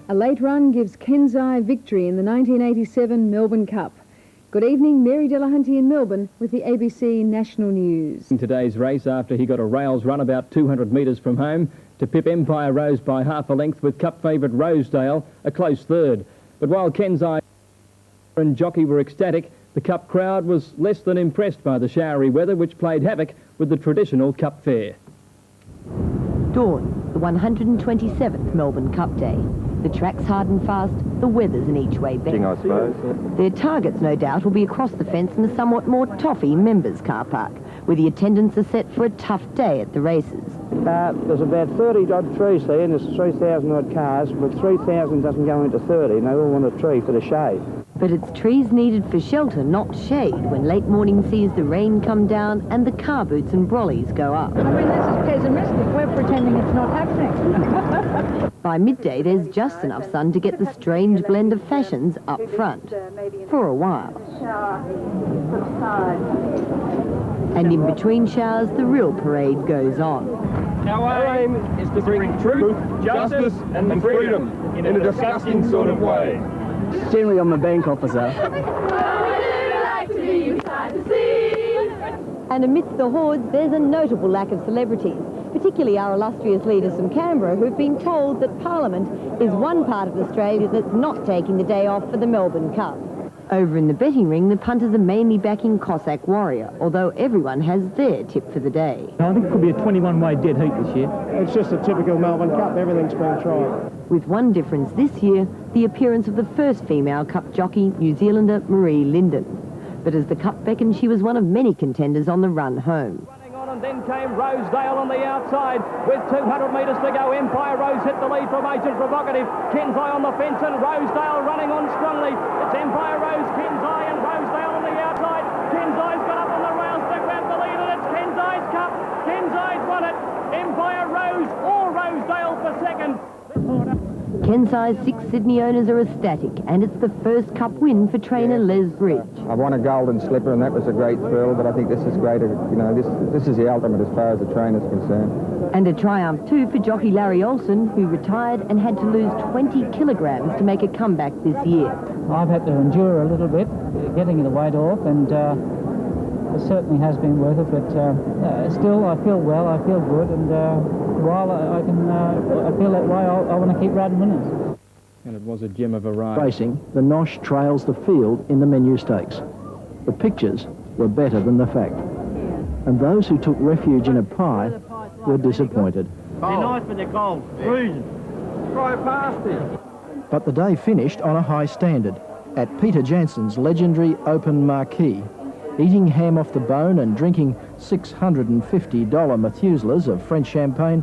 A late run gives Kensai victory in the 1987 Melbourne Cup. Good evening, Mary Delahunty in Melbourne with the ABC National News. In today's race, after he got a rails run about 200 metres from home to pip Empire Rose by half a length with Cup favourite Rosedale a close third. But while Kensai and jockey were ecstatic, the Cup crowd was less than impressed by the showery weather, which played havoc with the traditional Cup fare. Dawn, the 127th Melbourne Cup day. The track's hard and fast, the weather's in each way better. I suppose. Their targets, no doubt, will be across the fence in a somewhat more toffee members' car park, where the attendants are set for a tough day at the races. There's about 30-odd trees there, and there's 3,000-odd cars, but 3,000 doesn't go into 30, and they all want a tree for the shade. But it's trees needed for shelter, not shade, when late morning sees the rain come down and the car boots and brollies go up. I mean, this is pessimistic. We're pretending it's not happening. By midday, there's just enough sun to get the strange blend of fashions up front, for a while. And in between showers, the real parade goes on. Our aim is to bring truth, justice and freedom in a disgusting sort of way. Generally, I'm a bank officer. And amidst the hordes, there's a notable lack of celebrities, particularly our illustrious leaders from Canberra, who've been told that Parliament is one part of Australia that's not taking the day off for the Melbourne Cup. Over in the betting ring, the punters are mainly backing Cossack Warrior, although everyone has their tip for the day. I think it could be a 21-way dead heat this year. It's just a typical Melbourne Cup. Everything's been tried. With one difference this year, the appearance of the first female Cup jockey, New Zealander Marie Linden. But as the Cup beckoned, she was one of many contenders on the run home. And then came Rosedale on the outside with 200 metres to go. Empire Rose hit the lead from Agent Provocative. Kensai on the fence and Rosedale running on strongly. It's Empire Rose, Kensai and Rosedale on the outside. Kensai's got up on the rails to grab the lead and it's Kensai's Cup. Kensai's won it. Empire Rose or Rosedale for second. Kensai's 6 Sydney owners are ecstatic, and it's the first Cup win for trainer Les Bridge. I won a golden slipper and that was a great thrill, but I think this is greater, you know, this is the ultimate as far as the trainer's concerned. And a triumph too for jockey Larry Olsen, who retired and had to lose 20 kilograms to make a comeback this year. I've had to endure a little bit getting the weight off, and it certainly has been worth it, but still I feel well, I feel good, and while I feel that way, I want to keep riding winners. And it was a gem of a ride. Racing, the Nosh trails the field in the Menu Stakes. The pictures were better than the fact. And those who took refuge in a pie were disappointed. They're nice, but they're cold. Freezing. Right past it. But the day finished on a high standard at Peter Jansen's legendary Open Marquee. Eating ham off the bone and drinking $650 Methuselahs of French champagne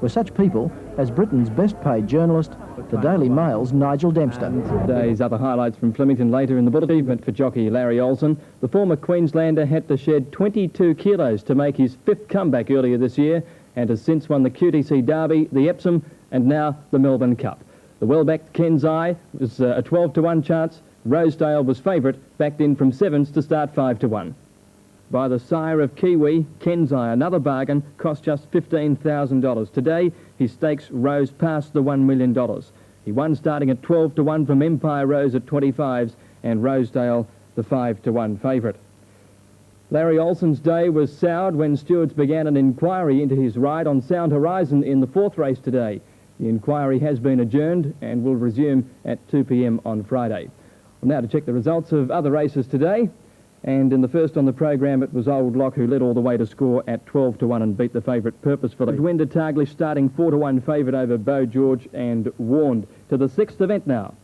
were such people as Britain's best-paid journalist, the Daily Mail's Nigel Dempster. Today's other highlights from Flemington later in the bulletin. Achievement for jockey Larry Olsen. The former Queenslander had to shed 22 kilos to make his 5th comeback earlier this year and has since won the QTC Derby, the Epsom and now the Melbourne Cup. The well-backed Kensai was a 12-to-1 chance. Rosedale was favourite, backed in from 7s to start 5-to-1. By the sire of Kiwi, Kensai, another bargain, cost just $15,000. Today, his stakes rose past the $1 million. He won starting at 12-to-1 from Empire Rose at 25s and Rosedale the 5-to-1 favourite. Larry Olsen's day was soured when stewards began an inquiry into his ride on Sound Horizon in the 4th race today. The inquiry has been adjourned and will resume at 2 p.m. on Friday. Now to check the results of other races today. And in the first on the program, it was Old Lock who led all the way to score at 12-to-1 and beat the favourite Purposefully. Dwinder Targlish starting 4-to-1 favourite over Beau George and Warned. To the 6th event now.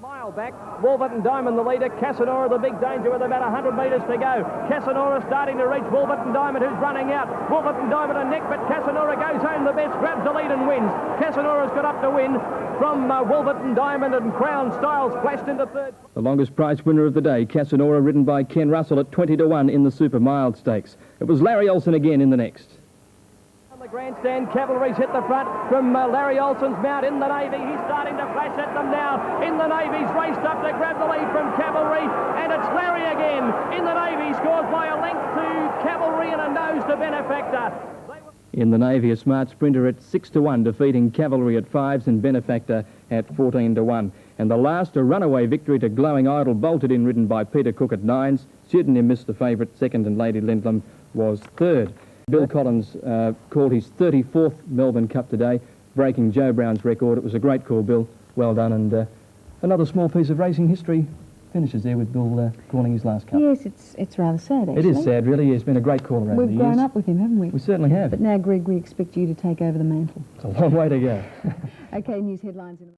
Mile back, Wolverton Diamond the leader, Casanora the big danger with about 100 metres to go. Casanora starting to reach Wolverton Diamond who's running out. Wolverton Diamond a neck, but Casanora goes home the best, grabs the lead and wins. Casanora's got up to win from Wolverton Diamond and Crown Styles flashed into 3rd. The longest price winner of the day, Casanora, ridden by Ken Russell at 20-to-1 in the Super Mild Stakes. It was Larry Olsen again in the next. The grandstand, Cavalry's hit the front from Larry Olsen's mount in the Navy. He's starting to flash at them now. In the Navy's raced up to grab the lead from Cavalry, and it's Larry again. In the Navy, scores by a length to Cavalry and a nose to Benefactor. In the Navy, a smart sprinter at 6-1, defeating Cavalry at 5s and Benefactor at 14-1. And the last, a runaway victory to Glowing Idol, bolted in, ridden by Peter Cook at 9s. Pseudonym missed the favourite, 2nd, and Lady Lindlam was 3rd. Bill Collins called his 34th Melbourne Cup today, breaking Joe Brown's record. It was a great call, Bill. Well done. And another small piece of racing history finishes there with Bill calling his last cup. Yes, it's rather sad, actually. It is sad, really. He's been a great caller over the years. We've grown up with him, haven't we? We certainly have. But now, Greg, we expect you to take over the mantle. It's a long way to go. OK, news headlines in a